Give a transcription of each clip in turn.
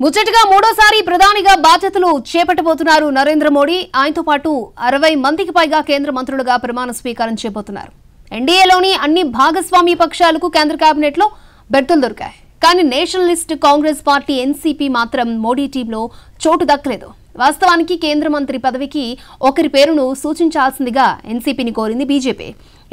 ముచ్చటగా మూడోసారి ప్రధానిగా బాధ్యతలు చేపట్టబోతున్నారు నరేంద్ర మోడీ. ఆయనతో పాటు 60 మందికి పైగా కేంద్ర మంత్రులుగా ప్రమాణ స్వీకారం చేయబోతున్నారు. ఎన్డీఏలోని అన్ని భాగస్వామ్య పక్షాలకు కేంద్ర కేబినెట్ లో బెర్తులు దొరికాయి. కానీ నేషనలిస్ట్ కాంగ్రెస్ పార్టీ ఎన్సీపీ మాత్రం మోడీ టీంలో చోటు దక్కలేదు. వాస్తవానికి కేంద్ర మంత్రి పదవికి ఒకరి పేరును సూచించాల్సిందిగా ఎన్సీపీని కోరింది బీజేపీ.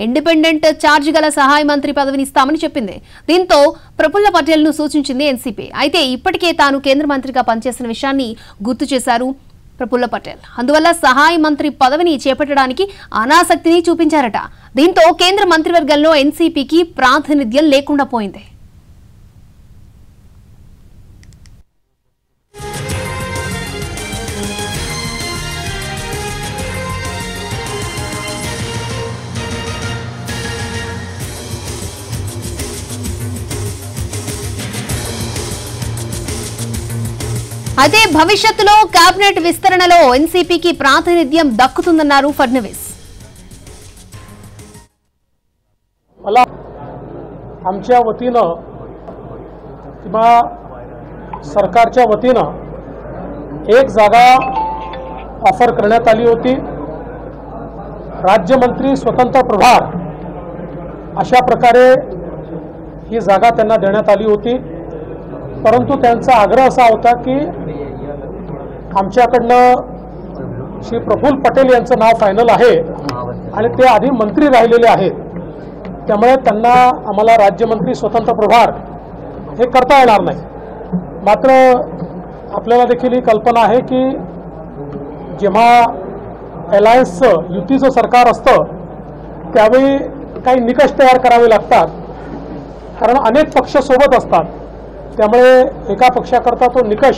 ఇండిపెండెంట్ ఛార్జ్ గల సహాయ మంత్రి పదవిని ఇస్తామని చెప్పింది. దీంతో ప్రఫుల్ల పటేల్ ను సూచించింది ఎన్సీపీ. అయితే ఇప్పటికే తాను కేంద్ర మంత్రిగా పనిచేసిన విషయాన్ని గుర్తు చేశారు ప్రఫుల్ల పటేల్. అందువల్ల సహాయ మంత్రి పదవిని చేపట్టడానికి అనాసక్తిని చూపించారట. దీంతో కేంద్ర మంత్రివర్గంలో ఎన్సీపీకి ప్రాతినిధ్యం లేకుండా పోయింది. అయితే భవిష్యత్తులో కేబినెట్ విస్తరణలో ఎన్సీపీకి ప్రాతినిధ్యం దక్కుతుందన్నారు फडणवीस. मला आमच्या वतीनं किंवा सरकारच्या वतीनं एक जागा ऑफर करण्यात आली होती. राज्यमंत्री स्वतंत्र प्रभार अशा प्रकारे ही जागा त्यांना देण्यात आली होती. परंतु त्यांचा आग्रह असा होता की आमच्याकडनं श्री प्रफुल्ल पटेल यांचं नाव फायनल आहे आणि ते आधी मंत्री राहिलेले आहेत. त्यामुळे त्यांना आम्हाला राज्यमंत्री स्वतंत्र प्रभार हे करता येणार नाही. मात्र आपल्याला देखील ही कल्पना आहे की जेव्हा अलायन्सचं युतीचं सरकार असतं त्यावेळी काही निकष तयार करावे लागतात, कारण अनेक पक्ष सोबत असतात. त्यामुळे एका पक्षाकरता तो निकष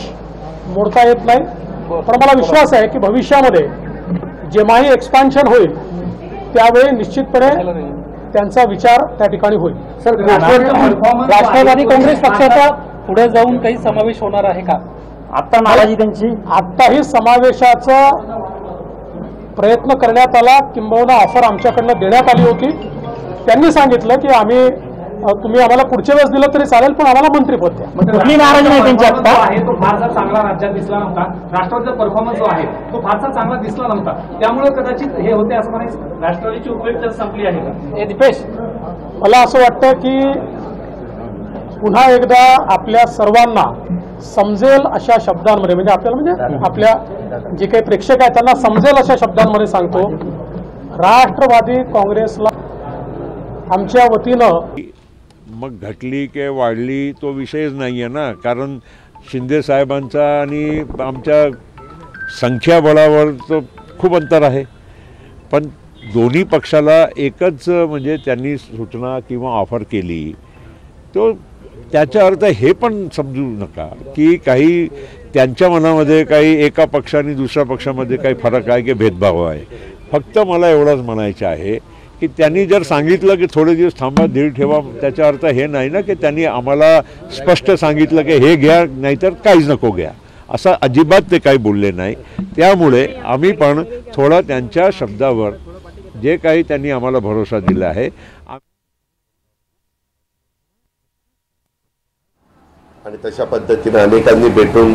मोडता येत नाही. पण मला विश्वास आहे की भविष्यामध्ये जेव्हाही एक्सपान्शन होईल त्यावेळी निश्चितपणे त्यांचा विचार त्या ठिकाणी होईल. सर, राष्ट्रवादी काँग्रेस पक्षाचा पुढे जाऊन काही समावेश होणार आहे का? आता नाराजी त्यांची आत्ताही समावेशाचा प्रयत्न करण्यात आला, किंबहुना ऑफर आमच्याकडनं देण्यात आली होती. त्यांनी सांगितलं की आम्ही तुम्ही आम्हाला पुढच्या वेळेस दिलं तरी चालेल, पण आम्हाला मंत्रीपद द्या. कुठली नाराजी नाही त्यांची आता आहे तो फारसा चांगला राज्यात दिसला नव्हता. राष्ट्रवादीचा परफॉर्मन्स जो आहे तो फारसा चांगला दिसला नव्हता. त्यामुळे कदाचित हे होते असं म्हणायचं. राष्ट्रवादीची उपयुक्तता संपली आहे का? दीपेश, मला असं वाटतं की पुन्हा एकदा आपल्या सर्वांना समजेल अशा शब्दांमध्ये, म्हणजे आपल्याला म्हणजे आपल्या जे काही प्रेक्षक आहेत त्यांना समजेल अशा शब्दांमध्ये सांगतो, राष्ट्रवादी काँग्रेसला आमच्या वतीनं मग घटली की वाढली तो विषयच नाही आहे ना. कारण शिंदे साहेबांचा आणि आमच्या संख्याबळावर तो खूप अंतर आहे. पण दोन्ही पक्षाला एकच म्हणजे त्यांनी सूचना किंवा ऑफर केली, तो त्याचा अर्थ हे पण समजू नका की काही त्यांच्या मनामध्ये काही एका पक्षाने दुसऱ्या पक्षामध्ये काही फरक आहे की भेदभाव आहे. फक्त मला एवढंच म्हणायचं आहे की त्यांनी जर सांगितलं की थोडे दिवस थांबा, धीर ठेवा, त्याचा अर्थ हे नाही ना की त्यांनी आम्हाला स्पष्ट सांगितलं की हे घ्या नाहीतर काहीच नको घ्या, असं अजिबात ते काही बोलले नाही. त्यामुळे आम्ही पण थोडं त्यांच्या शब्दावर जे काही त्यांनी आम्हाला भरोसा दिला आहे आणि तशा पद्धतीने अनेकांनी भेटून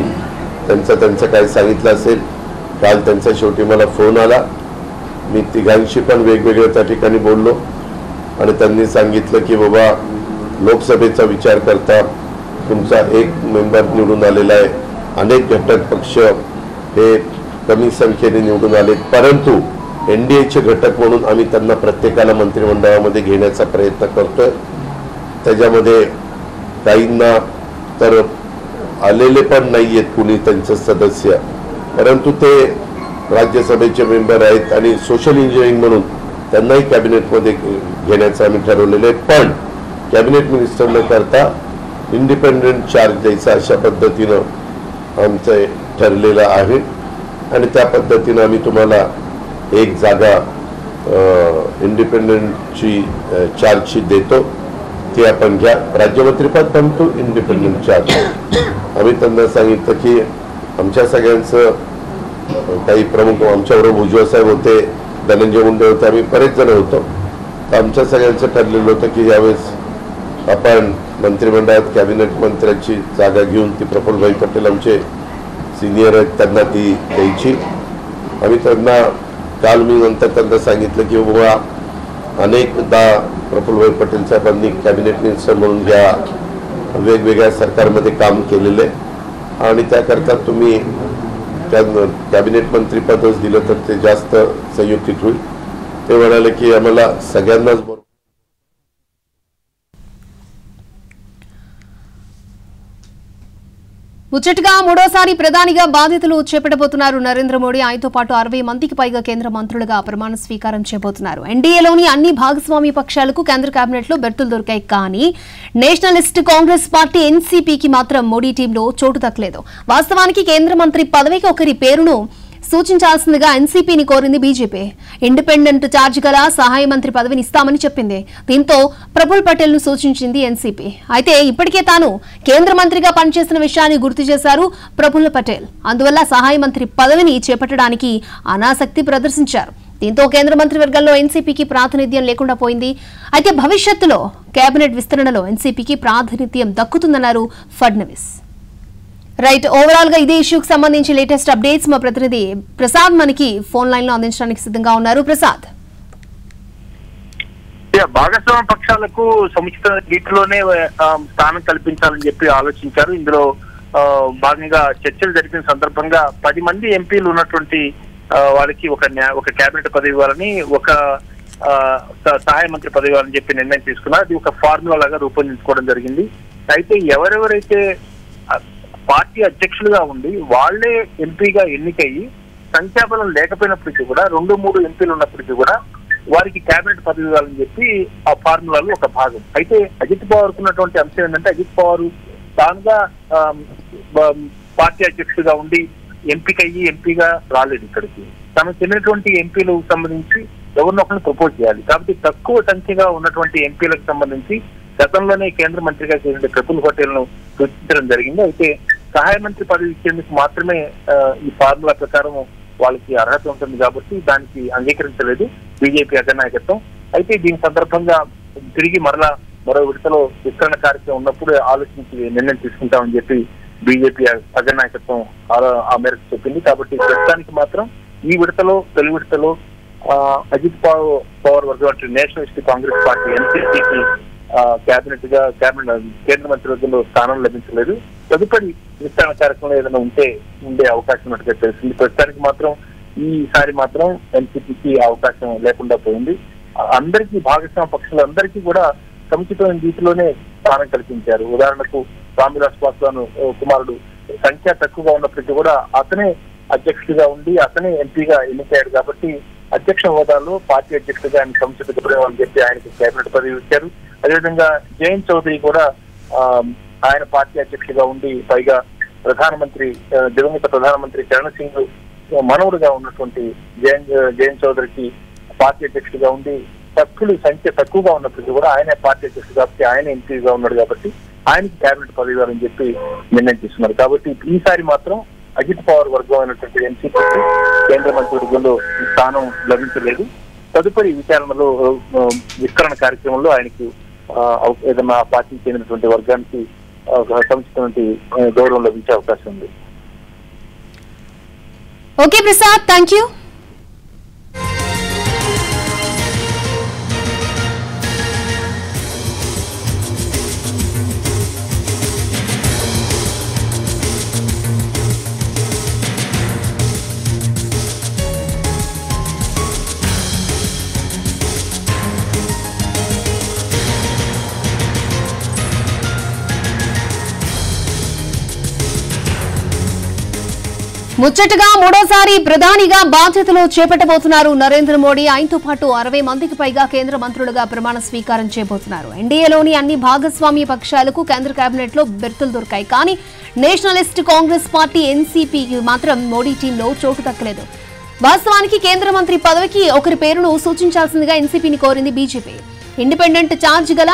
त्यांचं काय सांगितलं असेल. काल त्यांचा शेवटी मला फोन आला. मी तिघांशी पण वेगवेगळ्या त्या ठिकाणी बोललो आणि त्यांनी सांगितलं की बाबा लोकसभेचा विचार करता तुमचा एक मेंबर निवडून आलेला आहे, अनेक घटक पक्ष हे कमी संख्येने निवडून आले, परंतु एनडीएचे घटक म्हणून आम्ही त्यांना प्रत्येकाला मंत्रिमंडळामध्ये घेण्याचा प्रयत्न करतोय. त्याच्यामध्ये काहींना तर आलेले पण नाही आहेत कुणी त्यांचे सदस्य, परंतु ते राज्यसभेचे मेंबर आहेत आणि सोशल इंजिनिअरिंग म्हणून त्यांनाही कॅबिनेटमध्ये घेण्याचं आम्ही ठरवलेलं आहे. पण कॅबिनेट मिनिस्टर न करता इंडिपेंडेंट चार्ज द्यायचा अशा पद्धतीनं आमचं ठरलेलं आहे आणि त्या पद्धतीनं आम्ही तुम्हाला एक जागा इंडिपेंडेंटची चार्जची देतो, ती आपण घ्या. राज्यमंत्रीपद पण तो इंडिपेंडेंट चार्ज. आम्ही त्यांना सांगितलं की आमच्या सगळ्यांचं काही प्रमुख आमच्याबरोबर भुजबळ साहेब होते, धनंजय मुंडे होते, आम्ही बरेच जण होतो. तर आमच्या सगळ्यांचं ठरलेलं होतं की यावेळेस आपण मंत्रिमंडळात कॅबिनेट मंत्र्याची जागा घेऊन ती प्रफुल्लभाई पटेल आमचे सिनियर आहेत त्यांना ती द्यायची. आम्ही त्यांना काल मी नंतर त्यांना सांगितलं की बाबा अनेकदा प्रफुल्लभाई पटेल साहेबांनी कॅबिनेट मिनिस्टर म्हणून या वेगवेगळ्या सरकारमध्ये काम केलेले आणि त्याकरता तुम्ही त्या कॅबिनेट मंत्रीपदच दिलं तर ते जास्त संयुक्तिक होईल. ते म्हणाले की आम्हाला सगळ्यांनाच बरोबर. ముచ్చటగా మూడోసారి ప్రధానిగా బాధ్యతలు చేపట్టబోతున్నారు నరేంద్ర మోడీ. ఆయనతో పాటు 60 మందికి పైగా కేంద్ర మంత్రులుగా ప్రమాణ స్వీకారం చేయబోతున్నారు. ఎన్డీఏలోని అన్ని భాగస్వామ్య పక్షాలకు కేంద్ర కేబినెట్ లో బెర్తులు దొరికాయి. కానీ నేషనలిస్ట్ కాంగ్రెస్ పార్టీ ఎన్సీపీకి మాత్రం మోడీ టీంలో చోటు దక్కలేదు. వాస్తవానికి కేంద్ర మంత్రి పదవికి ఒకరి పేరును సూచించాల్సిందిగా ఎన్సీపీని కోరింది బీజేపీ. ఇండిపెండెంట్ ఛార్జ్ గల సహాయ మంత్రి పదవిని ఇస్తామని చెప్పింది. దీంతో ప్రఫుల్ పటేల్ ను సూచించింది ఎన్సీపీ. అయితే ఇప్పటికే తాను కేంద్ర మంత్రిగా పనిచేసిన విషయాన్ని గుర్తు చేశారు ప్రఫుల్ పటేల్. అందువల్ల సహాయ మంత్రి పదవిని చేపట్టడానికి అనాసక్తి ప్రదర్శించారు. దీంతో కేంద్ర మంత్రివర్గంలో ఎన్సీపీకి ప్రాతినిధ్యం లేకుండా పోయింది. అయితే భవిష్యత్తులో కేబినెట్ విస్తరణలో ఎన్సీపీకి ప్రాతినిధ్యం దక్కుతుందన్నారు ఫడ్నవీస్. రైట్, ఓవరాల్ గా ఇదే ఇష్యూకి సంబంధించి లేటెస్ట్ అప్డేట్స్ మా ప్రతినిధి ప్రసాద్ మనకి ఫోన్ లైన్ లో అందించడానికి సిద్ధంగా ఉన్నారు. ప్రసాద్, భాగస్వామ్య పక్షాలకు సముచిత రీతిలోనే స్థానం కల్పించాలని చెప్పి ఆలోచించారు. ఇందులో భాగంగా చర్చలు జరిపిన సందర్భంగా 10 మంది ఎంపీలు ఉన్నటువంటి వాళ్ళకి ఒక కేబినెట్ పదవి ఇవ్వాలని, ఒక సహాయ మంత్రి పదవి ఇవ్వాలని చెప్పి నిర్ణయం తీసుకున్నారు. అది ఒక ఫార్ములా లాగా రూపొందించుకోవడం జరిగింది. అయితే ఎవరెవరైతే పార్టీ అధ్యక్షులుగా ఉండి వాళ్లే ఎంపీగా ఎన్నికయ్యి సంఖ్యాబలం లేకపోయినప్పటికీ కూడా 2-3 ఎంపీలు ఉన్నప్పటికీ కూడా వారికి కేబినెట్ పదవి ఇవ్వాలని చెప్పి ఆ ఫార్ములాలో ఒక భాగం. అయితే అజిత్ పవార్ ఉన్నటువంటి అంశం ఏంటంటే అజిత్ పవార్ తానుగా పార్టీ అధ్యక్షుడిగా ఉండి ఎంపీగా రాలేదు. ఇక్కడికి తనకు చెందినటువంటి ఎంపీలకు సంబంధించి ఎవరినొకరిని ప్రపోజ్ చేయాలి. కాబట్టి తక్కువ సంఖ్యగా ఉన్నటువంటి ఎంపీలకు సంబంధించి గతంలోనే కేంద్ర మంత్రిగా చేసిన ప్రఫుల్ పటేల్ ను సూచించడం జరిగింది. అయితే సహాయ మంత్రి పదవి ఇచ్చేందుకు మాత్రమే ఈ ఫార్ములా ప్రకారం వాళ్ళకి అర్హత ఉంటుంది కాబట్టి దానికి అంగీకరించలేదు బీజేపీ అగ్రనాయకత్వం. అయితే దీని సందర్భంగా తిరిగి మరో విడతలో విస్తరణ కార్యక్రమం ఉన్నప్పుడు ఆలోచించి నిర్ణయం తీసుకుంటామని చెప్పి బీజేపీ అగ్రనాయకత్వం ఆ మేరకు చెప్పింది. కాబట్టి ప్రస్తుతానికి మాత్రం ఈ విడతలో తొలి విడతలో అజిత్ పవార్ వర్గం నేషనలిస్ట్ కాంగ్రెస్ పార్టీ ఎన్సీపీకి కేంద్ర మంత్రివర్గంలో స్థానం లభించలేదు. తదుపరి విస్తరణ కార్యక్రమంలో ఏదైనా ఉండే అవకాశం ఉన్నట్టుగా తెలిసింది. ప్రస్తుతానికి మాత్రం ఈసారి మాత్రం ఎన్సీపీకి అవకాశం లేకుండా పోయింది. అందరికీ భాగస్వామ్య పక్షులందరికీ కూడా సముచితమైన రీతిలోనే స్థానం కల్పించారు. ఉదాహరణకు రామ్విలాస్ పాస్వాన్ కుమారుడు సంఖ్య తక్కువగా ఉన్నప్పటికీ కూడా అతనే అధ్యక్షుడిగా ఉండి అతనే ఎంపీగా ఎన్నికయ్యాడు కాబట్టి అధ్యక్ష హోదాలో పార్టీ అధ్యక్షుడిగా ఆయన సముచిత గౌరవం చెప్పి ఆయనకి కేబినెట్ పదవి ఇచ్చారు. అదేవిధంగా జయంత్ చౌదరి కూడా ఆయన పార్టీ అధ్యక్షుడిగా ఉండి పైగా దివంగత ప్రధానమంత్రి చరణ్ సింగ్ మనవుడుగా ఉన్నటువంటి జయంత్ చౌదరికి పార్టీ అధ్యక్షుడిగా ఉండి సభ్యుల సంఖ్య తక్కువగా ఉన్నప్పటికీ కూడా ఆయన పార్టీ అధ్యక్షుడు కాబట్టి ఆయన ఎంపీగా ఉన్నాడు కాబట్టి ఆయనకి కేబినెట్ పదవి ఇవ్వాలని చెప్పి నిర్ణయం తీసుకున్నారు. కాబట్టి ఈసారి మాత్రం అజిత్ పవార్ వర్గం అయినటువంటి ఎన్సీపీకి కేంద్ర మంత్రివర్గంలో స్థానం లభించలేదు. తదుపరి విచారణలో విస్తరణ కార్యక్రమంలో ఆయనకు ఏదైనా పార్టీకి చెందినటువంటి వర్గానికి సముచితమైన గౌరవం లభించే అవకాశం ఉంది. Okay Prasad, thank you. ముచ్చటగా మూడోసారి ప్రధానిగా బాధ్యతలు చేపట్టబోతున్నారు నరేంద్ర మోడీ. ఆయనతో పాటు 60 మందికి పైగా కేంద్ర మంత్రులుగా ప్రమాణ స్వీకారం చేయబోతున్నారు. ఎన్డీఏలోని అన్ని భాగస్వామ్య పక్షాలకు కేంద్ర కేబినెట్ లో బెర్తులు దొరికాయి. కానీ నేషనలిస్ట్ కాంగ్రెస్ పార్టీ ఎన్సీపీకి మాత్రం మోడీ టీంలో చోటు దక్కలేదు. వాస్తవానికి కేంద్ర మంత్రి పదవికి ఒకరి పేరును సూచించాల్సిందిగా ఎన్సీపీని కోరింది బీజేపీ. ఇండిపెండెంట్ ఛార్జ్ గల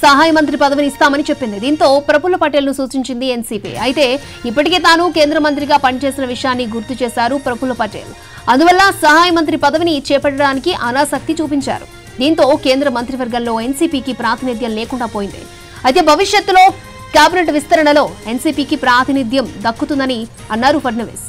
సహాయ మంత్రి పదవిని ఇస్తామని చెప్పింది. దీంతో ప్రఫుల్ పటేల్ ను సూచించింది ఎన్సీపీ. అయితే ఇప్పటికే తాను కేంద్ర మంత్రిగా పనిచేసిన విషయాన్ని గుర్తు చేశారు ప్రఫుల్ పటేల్. అందువల్ల సహాయ మంత్రి పదవిని చేపట్టడానికి అనాసక్తి చూపించారు. దీంతో కేంద్ర మంత్రివర్గంలో ఎన్సీపీకి ప్రాతినిధ్యం లేకుండా పోయింది. అయితే భవిష్యత్తులో కేబినెట్ విస్తరణలో ఎన్సీపీకి ప్రాతినిధ్యం దక్కుతుందని అన్నారు ఫడ్నవీస్.